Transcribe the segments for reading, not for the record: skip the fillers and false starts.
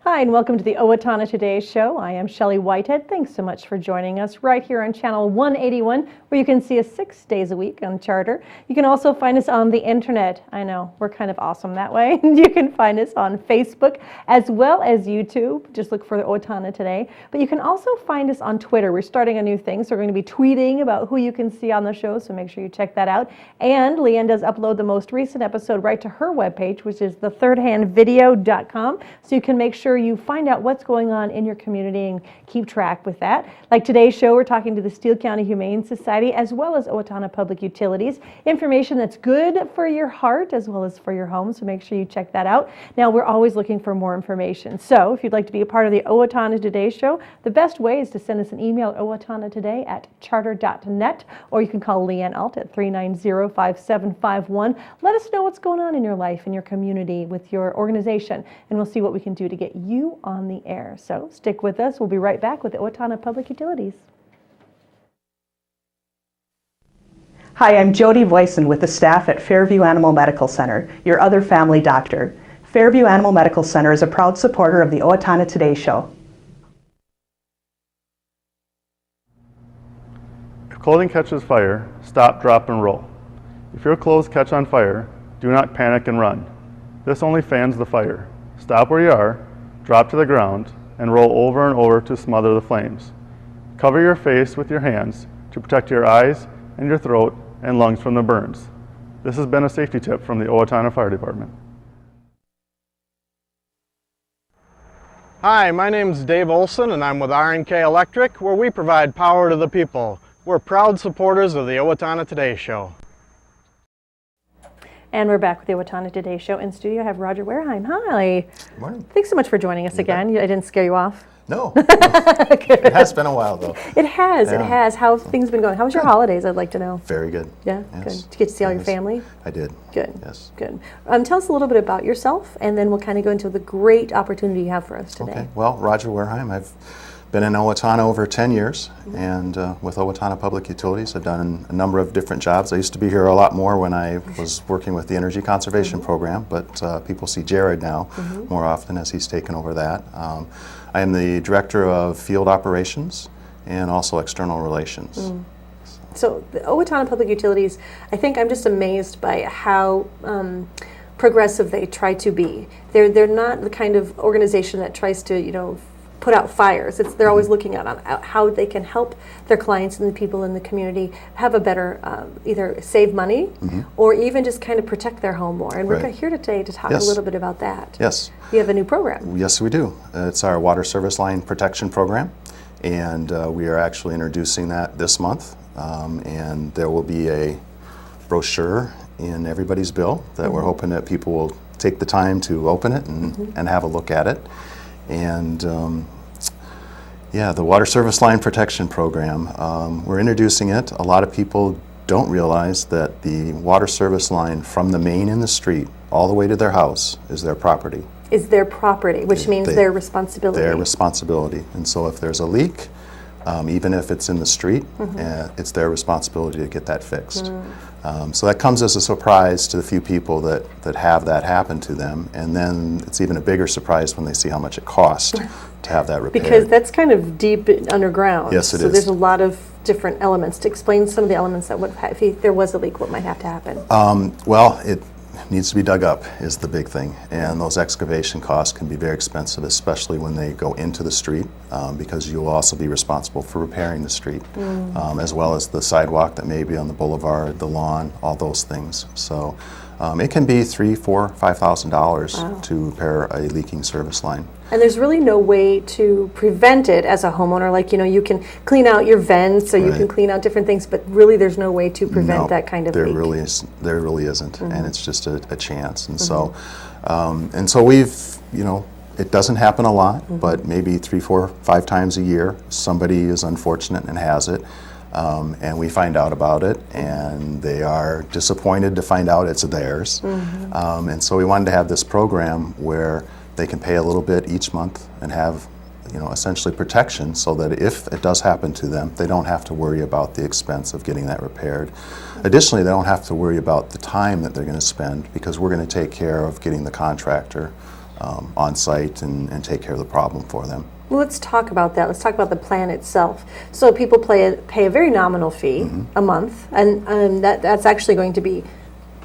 Hi, and welcome to the Owatonna Today Show. I am Shelley Whitehead. Thanks so much for joining us right here on Channel 181, where you can see us 6 days a week on Charter. You can also find us on the internet. I know, we're kind of awesome that way. You can find us on Facebook as well as YouTube. Just look for the Owatonna Today. But you can also find us on Twitter. We're starting a new thing, so we're going to be tweeting about who you can see on the show, so make sure you check that out. And Leanne does upload the most recent episode right to her webpage, which is thethirdhandvideo.com, so you can make sure you find out what's going on in your community and keep track with that. Like today's show, we're talking to the Steele County Humane Society as well as Owatonna Public Utilities. Information that's good for your heart as well as for your home, so make sure you check that out. Now, we're always looking for more information. So if you'd like to be a part of the Owatonna Today Show, the best way is to send us an email at owatonnatoday@charter.net, or you can call Leanne Alt at 390-5751. Let us know what's going on in your life, in your community, with your organization, and we'll see what we can do to get you on the air. So stick with us. We'll be right back with the Owatonna Public Utilities. Hi, I'm Jody Voisin with the staff at Fairview Animal Medical Center, your other family doctor. Fairview Animal Medical Center is a proud supporter of the Owatonna Today Show. If clothing catches fire, stop, drop, and roll. If your clothes catch on fire, do not panic and run. This only fans the fire. Stop where you are, drop to the ground, and roll over and over to smother the flames. Cover your face with your hands to protect your eyes and your throat and lungs from the burns. This has been a safety tip from the Owatonna Fire Department. Hi, my name is Dave Olson and I'm with R&K Electric, where we provide power to the people. We're proud supporters of the Owatonna Today Show. And we're back with the Owatonna Today Show. In studio, I have Roger Warehime. Hi. Good morning. Thanks so much for joining us again. I didn't scare you off? No. It has been a while, though. It has. Yeah. It has. How have things been going? How was your holidays? I'd like to know. Very good. Yeah? Yes. Good. Did you get to see all your Yes. family? I did. Good. Yes. Good. Tell us a little bit about yourself, and then we'll kind of go into the great opportunity you have for us today. Okay. Well, Roger Warehime. I've been in Owatonna over 10 years, and with Owatonna Public Utilities, I've done a number of different jobs. I used to be here a lot more when I was working with the Energy Conservation Program, but people see Jared now more often as he's taken over that. I am the Director of Field Operations and also External Relations. So the Owatonna Public Utilities, I think I'm just amazed by how progressive they try to be. They're not the kind of organization that tries to, put out fires. They're always looking at how they can help their clients and the people in the community have a better, either save money or even just kind of protect their home more. And we're here today to talk a little bit about that. Yes. You have a new program. Yes, we do. It's our Water Service Line Protection Program, and we are actually introducing that this month. And there will be a brochure in everybody's bill that we're hoping that people will take the time to open it and have a look at it. And the Water Service Line Protection Program, we're introducing it. A lot of people don't realize that the water service line from the main in the street all the way to their house is their property. Is their property, which means their responsibility. Their responsibility. And so if there's a leak, even if it's in the street, it's their responsibility to get that fixed. So that comes as a surprise to the few people that have that happen to them, and then it's even a bigger surprise when they see how much it costs to have that repaired. Because that's kind of deep underground. Yes, it is. So there's a lot of different elements. To explain some of the elements that would, if there was a leak, what might have to happen? Well, it needs to be dug up is the big thing, and those excavation costs can be very expensive, especially when they go into the street, because you'll also be responsible for repairing the street, as well as the sidewalk that may be on the boulevard, the lawn, all those things. So it can be $3,000, $4,000, $5,000 to repair a leaking service line. And there's really no way to prevent it as a homeowner. Like, you can clean out your vents, or you can clean out different things, but really there's no way to prevent that kind of leak. There really isn't, and it's just a chance. And so we've, it doesn't happen a lot, but maybe 3, 4, 5 times a year, somebody is unfortunate and has it. And we find out about it, and they are disappointed to find out it's theirs. And so we wanted to have this program where they can pay a little bit each month and have, essentially protection, so that if it does happen to them, they don't have to worry about the expense of getting that repaired. Additionally, they don't have to worry about the time that they're going to spend, because we're going to take care of getting the contractor on site and take care of the problem for them. Well, let's talk about that. Let's talk about the plan itself. So people pay a very nominal fee a month, and that's actually going to be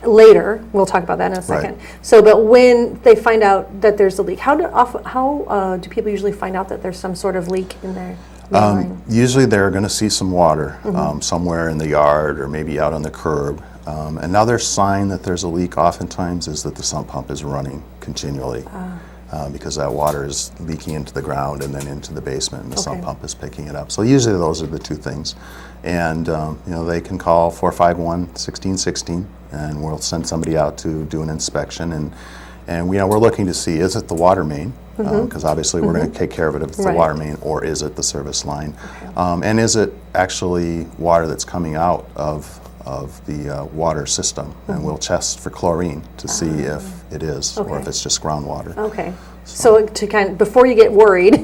later. We'll talk about that in a second. Right. So, but when they find out that there's a leak, how do people usually find out that there's some sort of leak in their line? Usually they're going to see some water somewhere in the yard or maybe out on the curb. Another sign that there's a leak oftentimes is that the sump pump is running continually. Because that water is leaking into the ground and then into the basement, and the sump pump is picking it up. So usually those are the two things. And they can call 451-1616, and we'll send somebody out to do an inspection. And we're looking to see, is it the water main? Because obviously we're going to take care of it if it's the water main, or is it the service line? And is it actually water that's coming out of the water system? And we'll test for chlorine to see if it is, or if it's just groundwater. Okay. So to kind of, before you get worried,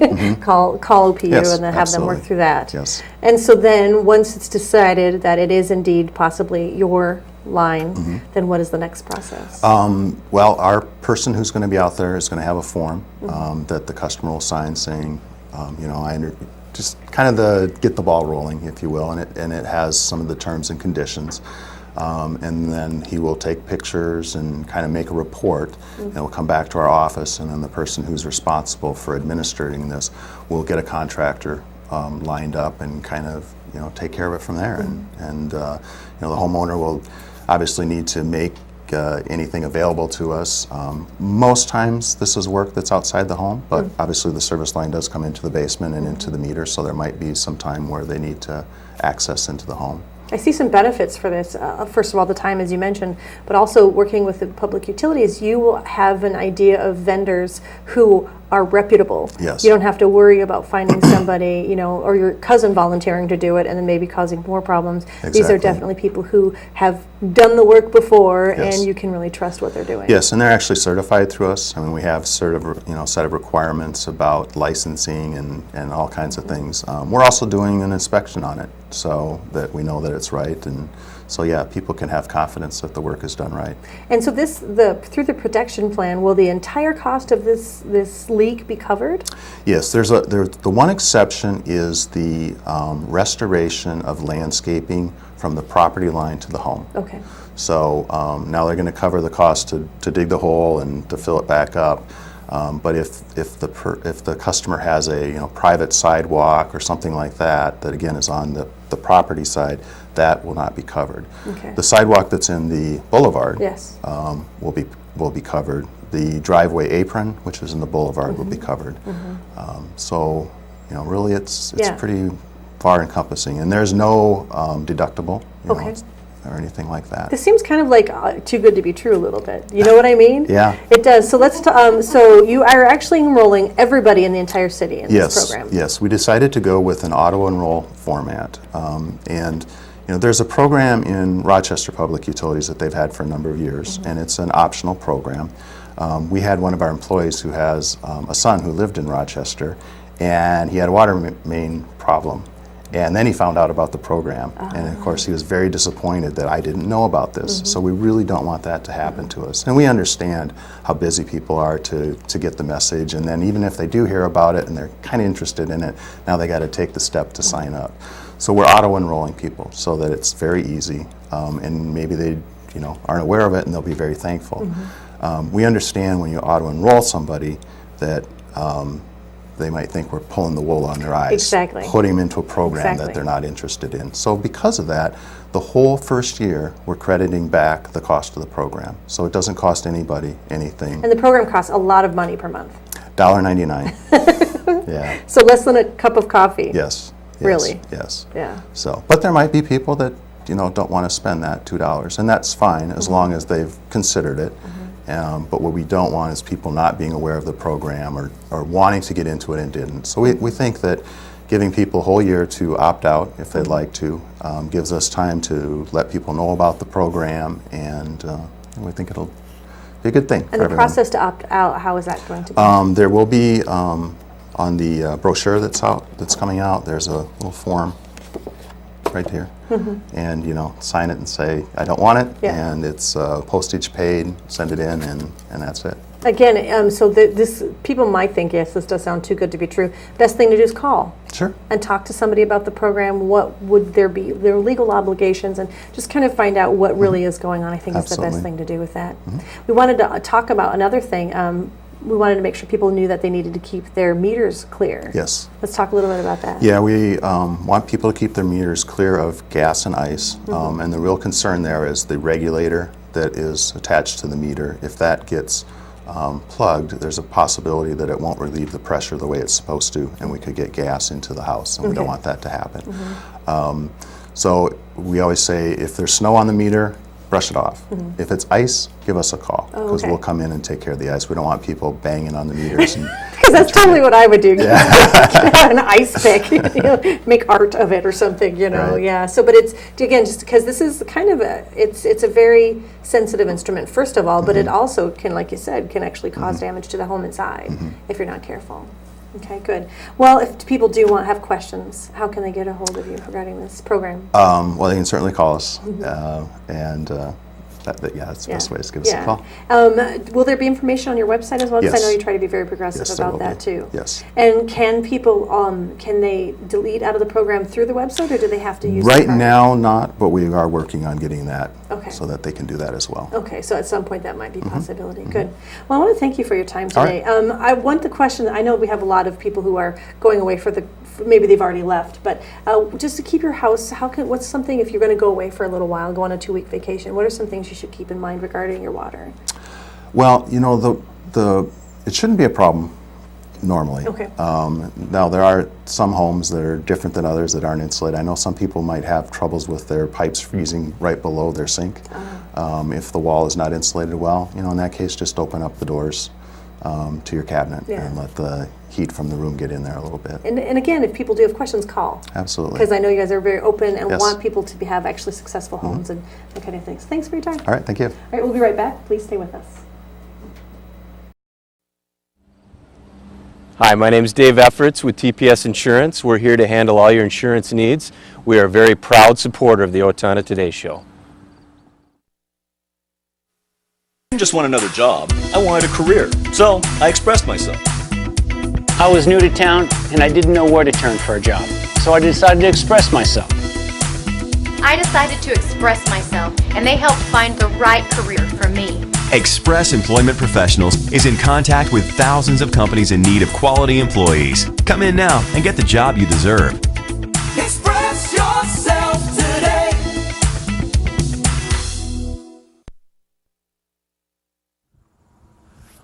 call OPU Yes, and then have them work absolutely. through that. Yes. And so then once it's decided that it is indeed possibly your line, then what is the next process? Well, our person who's going to be out there is going to have a form that the customer will sign saying, just kind of get the ball rolling, if you will, and it has some of the terms and conditions. And then he will take pictures and kind of make a report, and it will come back to our office, and then the person who's responsible for administering this will get a contractor lined up and kind of take care of it from there. And the homeowner will obviously need to make anything available to us. Most times this is work that's outside the home, but obviously the service line does come into the basement and into the meter, so there might be some time where they need to access into the home. I see some benefits for this. First of all, the time, as you mentioned, but also working with the public utilities, you will have an idea of vendors who are reputable. Yes. You don't have to worry about finding somebody, or your cousin volunteering to do it and then maybe causing more problems. These are Exactly. definitely people who have done the work before, Yes. and you can really trust what they're doing. Yes, and they're actually certified through us. I mean, we have set of requirements about licensing and all kinds of things. We're also doing an inspection on it so that we know that it's right, and so yeah, people can have confidence that the work is done right. And so through the protection plan, will the entire cost of this leak be covered? Yes, the one exception is the restoration of landscaping from the property line to the home. Okay. So now they're going to cover the cost to dig the hole and to fill it back up. But if the customer has a private sidewalk or something like that again is on the property side, that will not be covered. Okay. The sidewalk that's in the boulevard Yes. will be covered. The driveway apron, which is in the boulevard, will be covered. So really it's Yeah. pretty far encompassing, and there's no deductible. Okay. Or anything like that. This seems kind of like too good to be true a little bit. You know what I mean? Yeah. It does. So so you are actually enrolling everybody in the entire city in this program. Yes, we decided to go with an auto-enroll format. And there's a program in Rochester Public Utilities that they've had for a number of years, and it's an optional program. We had one of our employees who has a son who lived in Rochester, and he had a water main problem. And then he found out about the program, and of course he was very disappointed that I didn't know about this. So we really don't want that to happen to us. And we understand how busy people are to get the message, and then even if they do hear about it and they're kind of interested in it, now they got to take the step to sign up. So we're auto-enrolling people so that it's very easy, and maybe they aren't aware of it and they'll be very thankful. We understand when you auto-enroll somebody that they might think we're pulling the wool on their eyes, Exactly. putting them into a program Exactly. that they're not interested in. So because of that, the whole first year, we're crediting back the cost of the program. So it doesn't cost anybody anything. And the program costs a lot of money per month. $1.99. Yeah. So less than a cup of coffee. Yes. Really? Yes. Yeah. So, but there might be people that don't want to spend that $2, and that's fine as long as they've considered it. But what we don't want is people not being aware of the program or wanting to get into it and didn't. So we think that giving people a whole year to opt out if they'd like to gives us time to let people know about the program, and we think it'll be a good thing for And the everyone. process to opt out, how is that going to be? There will be on the brochure that's coming out, there's a little form right here, and sign it and say I don't want it, Yeah. and it's postage paid. Send it in, and that's it. Again, so this people might think, yes, this does sound too good to be true. Best thing to do is call. Sure. And talk to somebody about the program. What would there be their legal obligations, and just kind of find out what really is going on. I think is the best Absolutely. thing to do with that. We wanted to talk about another thing. We wanted to make sure people knew that they needed to keep their meters clear. Yes. Let's talk a little bit about that. Yeah, we want people to keep their meters clear of gas and ice, and the real concern there is the regulator that is attached to the meter. If that gets plugged, there's a possibility that it won't relieve the pressure the way it's supposed to, and we could get gas into the house, and we don't want that to happen. So we always say, if there's snow on the meter, brush it off. If it's ice, give us a call, because we'll come in and take care of the ice. We don't want people banging on the meters. Because that's totally what I would do. An ice pick, make art of it or something, Right. Yeah. So, but it's again just because this is kind of it's a very sensitive instrument, first of all, but it also can, like you said, can actually cause damage to the home inside if you're not careful. Okay, good. Well, if people do have questions, how can they get a hold of you regarding this program? Well, they can certainly call us, and that's the best way is give us a call. Will there be information on your website as well? Because I know Yes. you try to be very progressive Yes, there about will that be. too. Yes. And can people, can they delete out of the program through the website, or do they have to use Right the card? now, not, but we are working on getting that Okay. so that they can do that as well. Okay, so at some point that might be a possibility. Good. Well, I want to thank you for your time All today. right. I want the question, I know we have a lot of people who are going away maybe they've already left, but just to keep your house, what's something, if you're going to go away for a little while, go on a 2-week vacation, what are some things you should keep in mind regarding your water? Well, it shouldn't be a problem normally. Okay. Now, there are some homes that are different than others that aren't insulated. I know some people might have troubles with their pipes freezing right below their sink. If the wall is not insulated well, in that case, just open up the doors to your cabinet and let the heat from the room get in there a little bit. And again, if people do have questions, call. Absolutely. Because I know you guys are very open and Yes. want people to have actually successful homes and that kind of things. Thanks for your time. All right, thank you. All right, we'll be right back. Please stay with us. Hi, my name is Dave Efforts with TPS Insurance. We're here to handle all your insurance needs. We are a very proud supporter of the Owatonna Today Show. I didn't just want another job, I wanted a career. So I expressed myself. I was new to town and I didn't know where to turn for a job, so I decided to express myself. I decided to express myself, and they helped find the right career for me. Express Employment Professionals is in contact with thousands of companies in need of quality employees. Come in now and get the job you deserve. Express yourself today.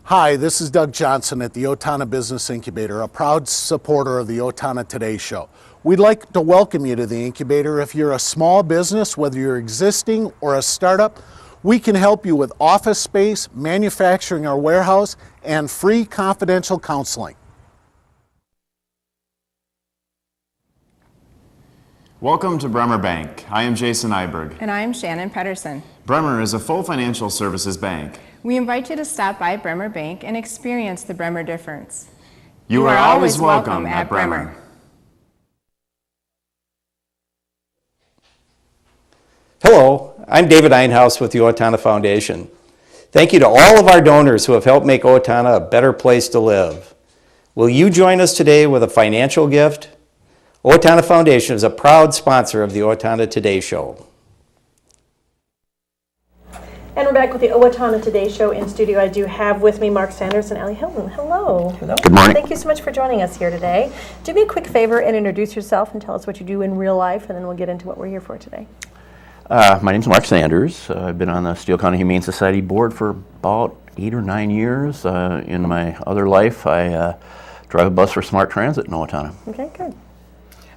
Hi, this is Doug Johnson at the Owatonna Business Incubator, a proud supporter of the Owatonna Today Show. We'd like to welcome you to the incubator. If you're a small business, whether you're existing or a startup, we can help you with office space, manufacturing or warehouse, and free confidential counseling. Welcome to Bremer Bank. I am Jason Iberg. And I'm Shannon Pedersen. Bremer is a full financial services bank. We invite you to stop by Bremer Bank and experience the Bremer difference. You are always welcome at Bremer. Hello, I'm David Einhaus with the Owatonna Foundation. Thank you to all of our donors who have helped make Owatonna a better place to live. Will you join us today with a financial gift? Owatonna Foundation is a proud sponsor of the Owatonna Today Show. And we're back with the Owatonna Today Show. In studio, I do have with me Mark Sanders and Allie Hilton. Hello. Hello. Good morning. Thank you so much for joining us here today. Do me a quick favor and introduce yourself and tell us what you do in real life, and then we'll get into what we're here for today. My name's Mark Sanders. I've been on the Steele County Humane Society board for about 8 or 9 years. In my other life, I drive a bus for Smart Transit in Owatonna. Okay, good.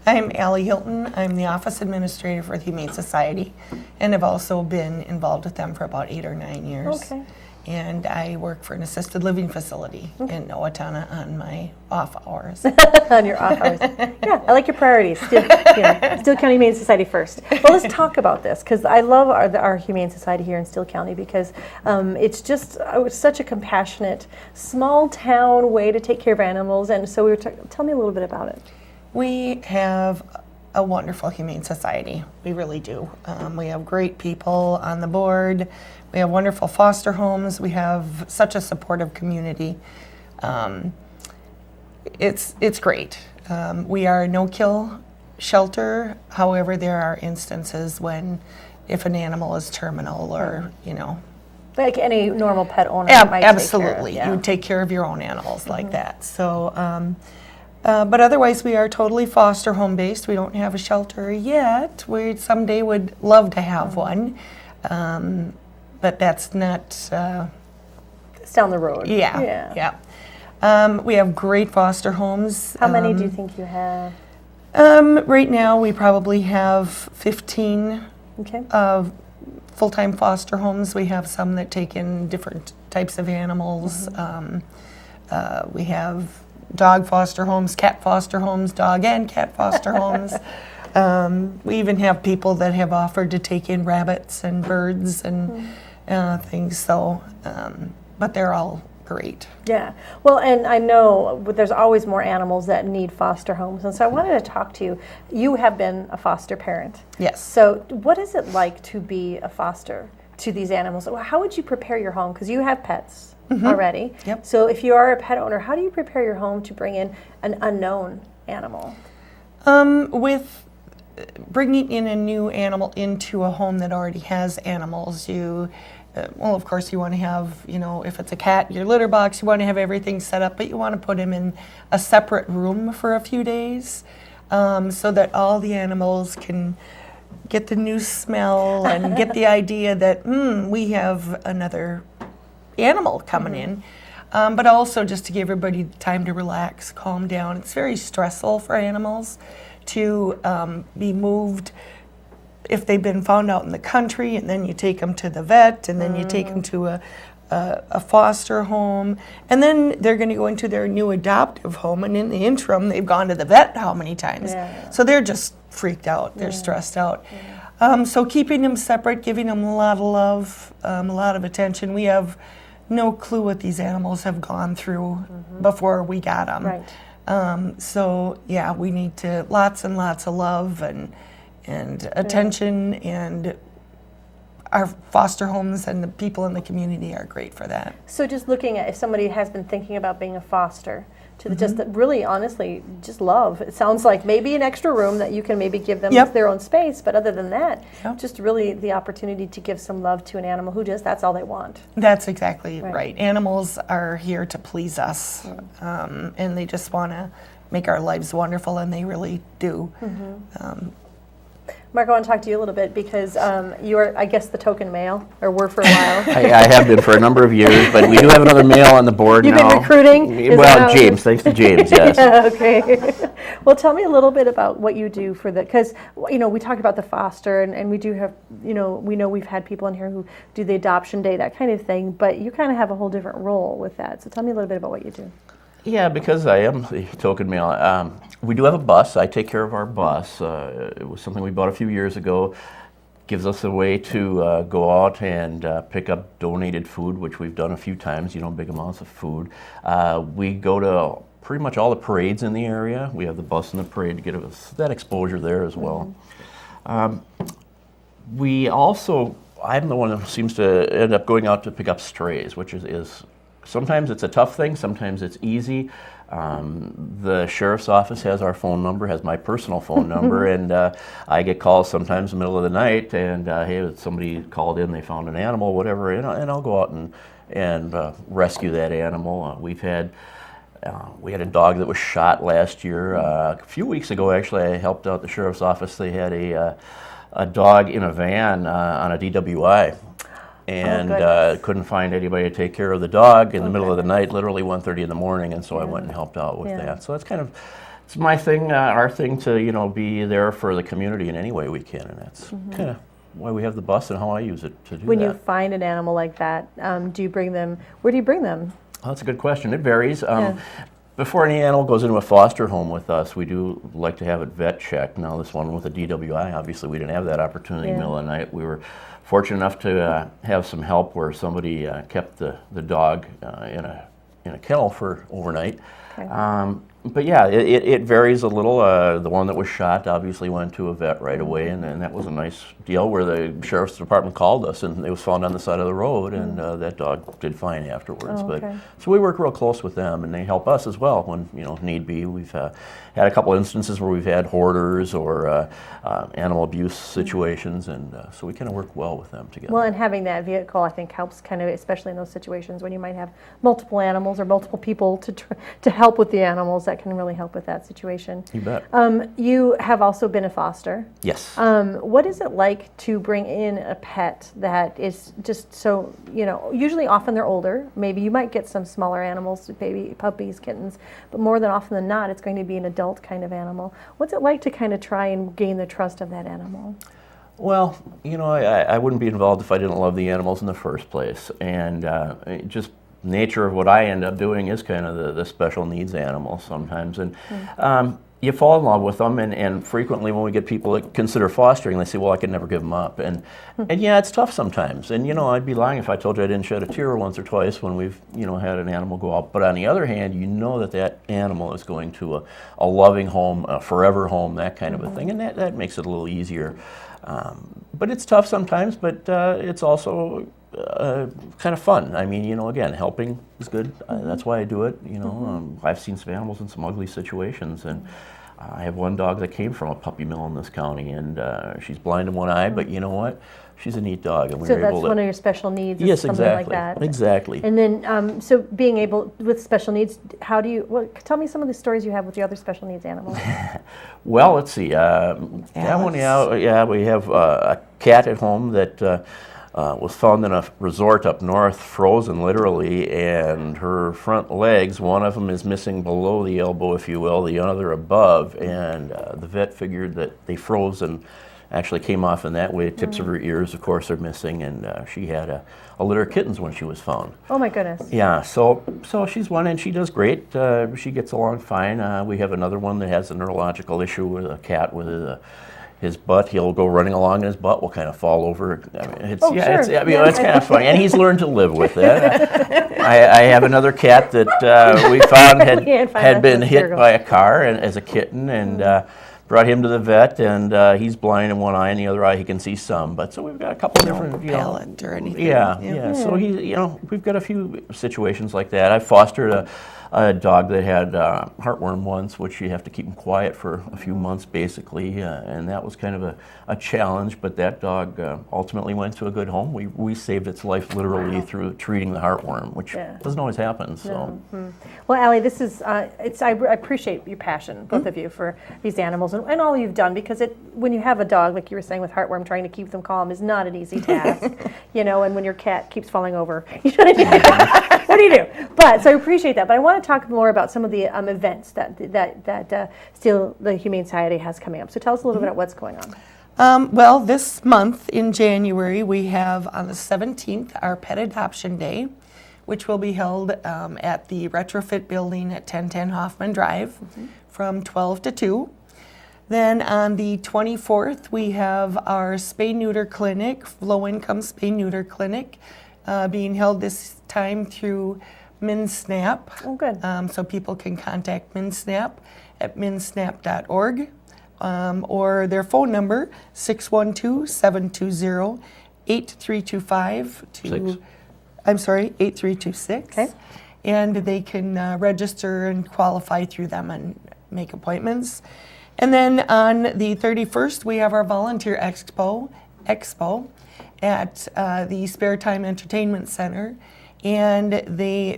I'm Allie Hilton. I'm the office administrator for the Humane Society, and I've also been involved with them for about 8 or 9 years. Okay. And I work for an assisted living facility in Owatonna on my off hours. On your off hours. Yeah, I like your priorities. Steele County Humane Society first. Well, let's talk about this, because I love our Humane Society here in Steele County, because it's just such a compassionate, small town way to take care of animals. And so tell me a little bit about it. We have a wonderful Humane Society. We really do. We have great people on the board. We have wonderful foster homes. We have such a supportive community. It's great. We are a no-kill shelter. However, there are instances when if an animal is terminal or, you know. Like any normal pet owner might absolutely. Take care of, You take care of your own animals like that. So, but otherwise we are totally foster home based. We don't have a shelter yet. We someday would love to have one. But that's not... it's down the road. Yeah. We have great foster homes. How many do you think you have? Right now we probably have 15 full-time foster homes. We have some that take in different types of animals. We have dog foster homes, cat foster homes, dog and cat foster homes. We even have people that have offered to take in rabbits and birds and things. So, but they're all great. Yeah. Well, and I know there's always more animals that need foster homes. And so I wanted to talk to you. You have been a foster parent. Yes. So what is it like to be a foster to these animals? How would you prepare your home? Because you have pets already. Yep. So if you are a pet owner, how do you prepare your home to bring in an unknown animal? With bringing in a new animal into a home that already has animals, well, of course, you want to have, you know, if it's a cat, your litter box, you want to have everything set up, but you want to put him in a separate room for a few days so that all the animals can get the new smell and get the idea that, we have another animal coming in. But also just to give everybody time to relax, calm down. It's very stressful for animals to be moved if they've been found out in the country, and then you take them to the vet, and then you take them to a foster home, and then they're going to go into their new adoptive home, and in the interim, they've gone to the vet how many times? Yeah. So they're just freaked out. They're stressed out. So keeping them separate, giving them a lot of love, a lot of attention. We have no clue what these animals have gone through before we got them. Right. So yeah, we need to lots and lots of love and attention, and our foster homes and the people in the community are great for that. So just looking at if somebody has been thinking about being a foster, to just really honestly just love. It sounds like maybe an extra room that you can maybe give them their own space, but other than that, just really the opportunity to give some love to an animal who that's all they want. That's exactly right. Animals are here to please us, and they just want to make our lives wonderful, and they really do. Mark, I want to talk to you a little bit because you are, I guess, the token male, or were for a while. I have been for a number of years, but we do have another male on the board now. You've been recruiting? Well, James, thanks to James, yes. Okay. Well, tell me a little bit about what you do for because, you know, we talked about the foster, and we do have, you know we've had people in here who do the adoption day, that kind of thing, but you kind of have a whole different role with that. So tell me a little bit about what you do. Yeah, because I am the token male. We do have a bus. I take care of our bus. It was something we bought a few years ago. Gives us a way to go out and pick up donated food, which we've done a few times, you know, big amounts of food. We go to pretty much all the parades in the area. We have the bus and the parade to get us that exposure there as well. We also, I'm the one that seems to end up going out to pick up strays, which is sometimes it's a tough thing, sometimes it's easy. The sheriff's office has our phone number, has my personal phone number, and I get calls sometimes in the middle of the night, and hey, somebody called in, they found an animal, whatever, and I'll go out and rescue that animal. We had a dog that was shot last year. A few weeks ago, actually, I helped out the sheriff's office. They had a dog in a van on a DWI. And couldn't find anybody to take care of the dog in the middle of the night, literally 1:30 in the morning, and so I went and helped out with that. So that's it's my thing, our thing to be there for the community in any way we can, and that's kind of why we have the bus and how I use it to do that. When you find an animal like that, do you bring them? Where do you bring them? Well, that's a good question. It varies. Before any animal goes into a foster home with us, we do like to have it vet checked. Now, this one with a DWI, obviously we didn't have that opportunity in the middle of the night. We were fortunate enough to have some help where somebody kept the dog in a kennel for overnight. Okay. But yeah, it varies a little. The one that was shot obviously went to a vet right away, and that was a nice deal where the sheriff's department called us, and it was found on the side of the road, and that dog did fine afterwards. Oh, okay. But so we work real close with them, and they help us as well when need be. We've had a couple instances where we've had hoarders or animal abuse situations, and so we kind of work well with them together. Well, and having that vehicle, I think, helps kind of, especially in those situations when you might have multiple animals or multiple people to help with the animals. That can really help with that situation. You bet. You have also been a foster. Yes. What is it like to bring in a pet that is just so, usually often they're older. Maybe you might get some smaller animals, baby puppies, kittens, but more than often than not, it's going to be an adult kind of animal. What's it like to kind of try and gain the trust of that animal? Well, I wouldn't be involved if I didn't love the animals in the first place. And just nature of what I end up doing is kind of the special needs animals sometimes. And you fall in love with them, and frequently when we get people that consider fostering, they say, well, I could never give them up. And yeah, it's tough sometimes. And I'd be lying if I told you I didn't shed a tear once or twice when we've had an animal go out. But on the other hand, that animal is going to a loving home, a forever home, that kind of a thing. And that makes it a little easier. But it's tough sometimes, but it's also kind of fun. I mean, again, helping is good. That's why I do it. I've seen some animals in some ugly situations, and I have one dog that came from a puppy mill in this county, and she's blind in one eye, but you know what? She's a neat dog, and we were able to... So that's one of your special needs, yes, something exactly, like that? Exactly. And then, so being able, with special needs, how do you, tell me some of the stories you have with your other special needs animals. Well, let's see. That one, we have a cat at home that was found in a resort up north, frozen literally, and her front legs, one of them is missing below the elbow, if you will, the other above, and the vet figured that they froze and actually came off in that way. Tips of her ears, of course, are missing, and she had a litter of kittens when she was found. Oh my goodness. Yeah, so she's one, and she does great. She gets along fine. We have another one that has a neurological issue with a cat with his butt. He'll go running along, and his butt will kind of fall over. I mean, it's kind of funny, and he's learned to live with it. I have another cat that we found had been hit by a car as a kitten, and brought him to the vet, and he's blind in one eye, and the other eye he can see some. But so we've got a couple different palate or anything. Yeah. So we've got a few situations like that. I fostered a dog that had heartworm once, which you have to keep him quiet for a few months, basically, and that was kind of a challenge. But that dog ultimately went to a good home. We saved its life literally through treating the heartworm, which doesn't always happen. So. No. Well, Allie, this is I appreciate your passion, both of you, for these animals and all you've done, because when you have a dog, like you were saying with heartworm, trying to keep them calm is not an easy task, and when your cat keeps falling over, what do you do? But so I appreciate that. But I want to talk more about some of the events that Steele, the Humane Society, has coming up. So tell us a little bit about what's going on. Well, this month in January, we have on the 17th our Pet Adoption Day, which will be held at the Retrofit Building at 1010 Hoffman Drive from 12 to 2. Then on the 24th, we have our Spay-Neuter Clinic, low-income Spay-Neuter Clinic, being held this time through MinSnap. Oh, good. So people can contact MinSnap at minsnap.org or their phone number, 612-720-8325 8326. Okay. And they can register and qualify through them and make appointments. And then on the 31st, we have our Volunteer Expo at the Spare Time Entertainment Center. And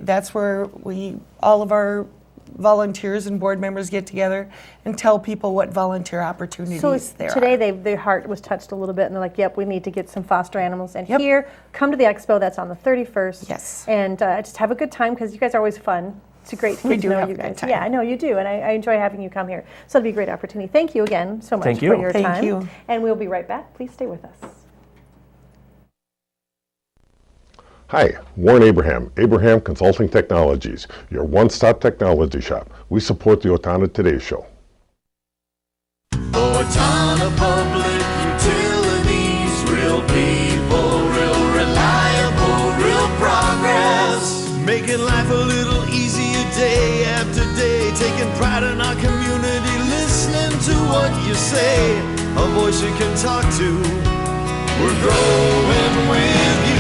that's where all of our volunteers and board members get together and tell people what volunteer opportunities there are. So today their heart was touched a little bit, and they're like, yep, we need to get some foster animals in here. Come to the expo. That's on the 31st. Yes. And just have a good time, because you guys are always fun. It's great to get to know you guys. Yeah, I know you do, and I enjoy having you come here. So it'll be a great opportunity. Thank you again so much for your time. Thank you. And we'll be right back. Please stay with us. Hi, Warren Abraham, Abraham Consulting Technologies, your one-stop technology shop. We support the Owatonna Today Show. Owatonna Public Utilities, real people, real reliable, real progress. making life a little easier day after day, taking pride in our community, listening to what you say, a voice you can talk to. We're growing with you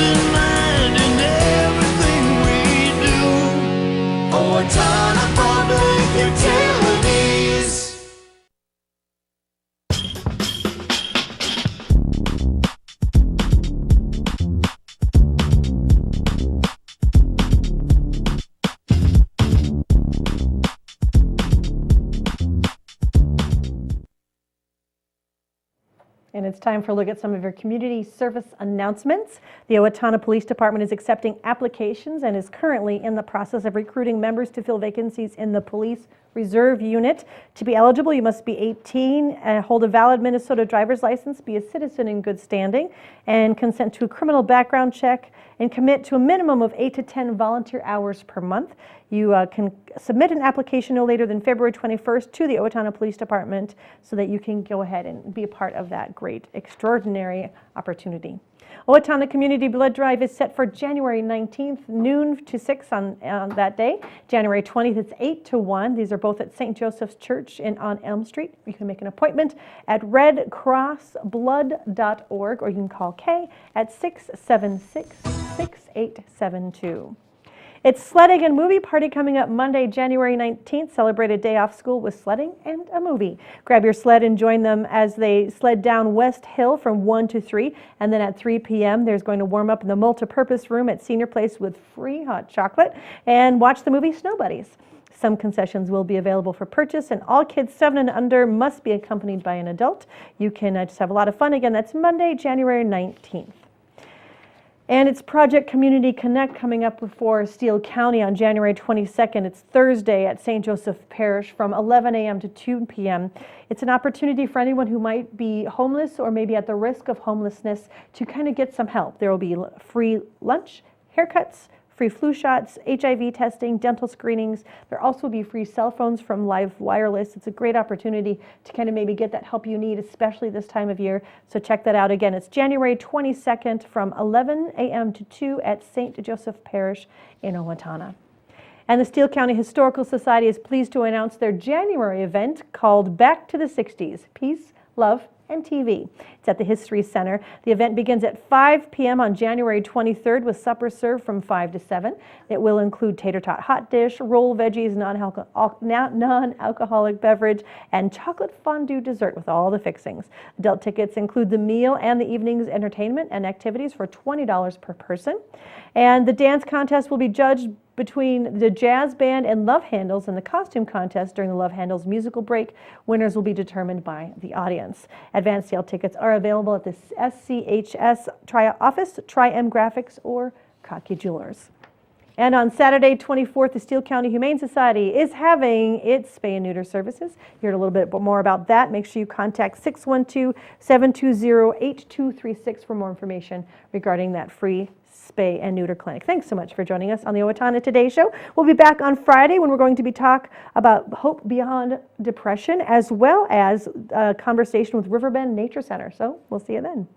in mind in everything we do. Owatonna Public Utilities. And it's time for a look at some of your community service announcements. The Owatonna Police Department is accepting applications and is currently in the process of recruiting members to fill vacancies in the Police Reserve Unit. To be eligible, you must be 18, hold a valid Minnesota driver's license, be a citizen in good standing, and consent to a criminal background check, and commit to a minimum of 8 to 10 volunteer hours per month. You can submit an application no later than February 21st to the Owatonna Police Department so that you can go ahead and be a part of that great, extraordinary opportunity. Owatonna Community Blood Drive is set for January 19th, noon to 6 on that day. January 20th, it's 8 to 1. These are both at St. Joseph's Church on Elm Street. You can make an appointment at redcrossblood.org, or you can call Kay at 676-6872. It's sledding and movie party coming up Monday, January 19th. Celebrate a day off school with sledding and a movie. Grab your sled and join them as they sled down West Hill from 1 to 3. And then at 3 p.m., there's going to warm up in the multi-purpose room at Senior Place with free hot chocolate and watch the movie Snow Buddies. Some concessions will be available for purchase, and all kids 7 and under must be accompanied by an adult. You can just have a lot of fun. Again, that's Monday, January 19th. And it's Project Community Connect coming up before Steele County on January 22nd. It's Thursday at St. Joseph Parish from 11 a.m. to 2 p.m. It's an opportunity for anyone who might be homeless or maybe at the risk of homelessness to kind of get some help. There will be free lunch, haircuts, free flu shots, HIV testing, dental screenings. There also will be free cell phones from Live Wireless. It's a great opportunity to kind of maybe get that help you need, especially this time of year. So check that out. Again, it's January 22nd from 11 a.m. to 2 at St. Joseph Parish in Owatonna. And the Steele County Historical Society is pleased to announce their January event called Back to the 60s, Peace, Love, and TV. It's at the History Center. The event begins at 5 p.m. on January 23rd with supper served from 5 to 7. It will include tater tot hot dish, roll veggies, non-alcoholic beverage, and chocolate fondue dessert with all the fixings. Adult tickets include the meal and the evening's entertainment and activities for $20 per person. And the dance contest will be judged between the jazz band and Love Handles, and the costume contest during the Love Handles musical break. Winners will be determined by the audience. Advance sale tickets are available at the SCHS office, Tri-M Graphics, or Cocky Jewelers. And on Saturday, 24th, the Steele County Humane Society is having its spay and neuter services. You heard a little bit more about that. Make sure you contact 612-720-8236 for more information regarding that free spay and neuter clinic. Thanks so much for joining us on the Owatonna Today Show. We'll be back on Friday when we're going to be talk about hope beyond depression, as well as a conversation with Riverbend Nature Center. So we'll see you then.